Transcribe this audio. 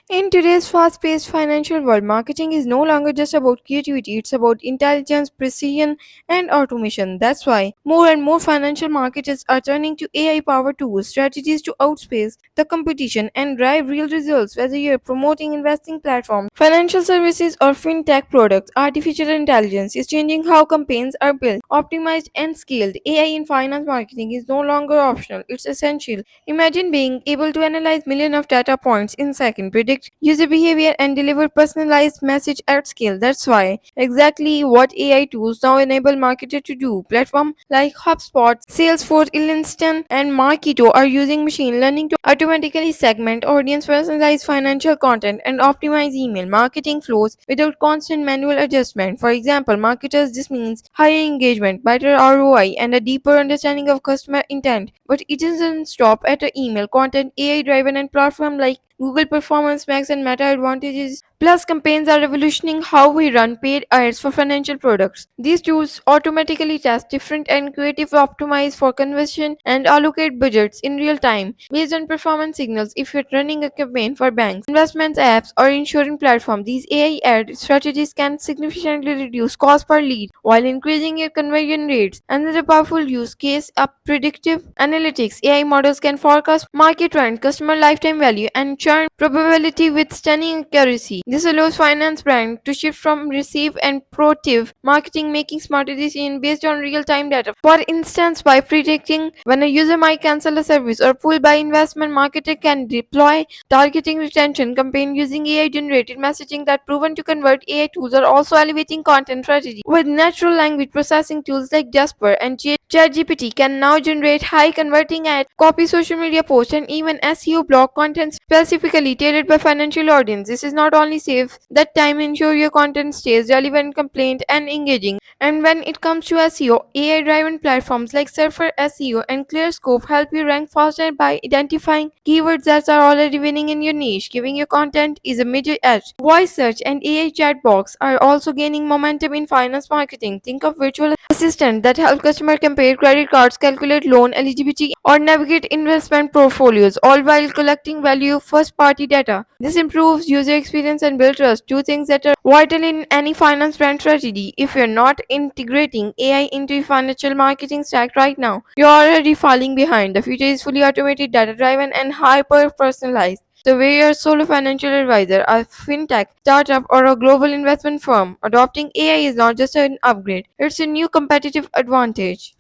In today's fast paced financial world, marketing is no longer just about creativity, it's about intelligence, precision, and automation. That's why more and more financial marketers are turning to AI powered tools, strategies to outpace the competition and drive real results. Whether you're promoting investing platforms, financial services, or fintech products, artificial intelligence is changing how campaigns are built, optimized, and scaled. AI in finance marketing is no longer optional, it's essential. Imagine being able to analyze millions of data points in seconds, predict user behavior, and deliver personalized message at scale. That's why exactly what AI tools now enable marketers to do. Platforms like HubSpot, Salesforce, Instant, and Marketo are using machine learning to automatically segment audience, personalize financial content, and optimize email marketing flows without constant manual adjustment. For example, marketers this means higher engagement, better ROI, and a deeper understanding of customer intent. But it doesn't stop at the email content. AI driven and platform like Google Performance Max and Meta Advantages Plus campaigns are revolutionizing how we run paid ads for financial products. These tools automatically test different and creative optimize for conversion and allocate budgets in real time based on performance signals. If you're running a campaign for banks, investments apps, or insurance platforms, these AI ad strategies can significantly reduce cost per lead while increasing your conversion rates. Another powerful use case of predictive analytics. AI models can forecast market trend, customer lifetime value, and churn probability with stunning accuracy. This allows finance brands to shift from reactive and proactive marketing, making smarter decisions based on real-time data. For instance, by predicting when a user might cancel a service or pull by investment, marketer can deploy targeting retention campaign using AI-generated messaging that proven to convert. AI tools are also elevating content strategy with natural language processing tools like Jasper and ChatGPT can now generate high converting ad copy, social media posts, and even SEO blog content specifically tailored by financial audience. This is not only saves that time, ensure your content stays relevant, complaint, and engaging. And when it comes to SEO, AI-driven platforms like Surfer SEO and ClearScope help you rank faster by identifying keywords that are already winning in your niche, giving your content is a major edge. Voice search and AI chatbots are also gaining momentum in finance marketing. Think of virtual assistants that help customers compare credit cards, calculate loan eligibility, or navigate investment portfolios, all while collecting value first-party data. This improves user experience and builds trust, two things that are vital in any finance brand strategy. If you're not integrating AI into your financial marketing stack right now, you're already falling behind. The future is fully automated, data-driven, and hyper-personalized. So whether you're a solo financial advisor, a fintech, startup, or a global investment firm, adopting AI is not just an upgrade, it's a new competitive advantage.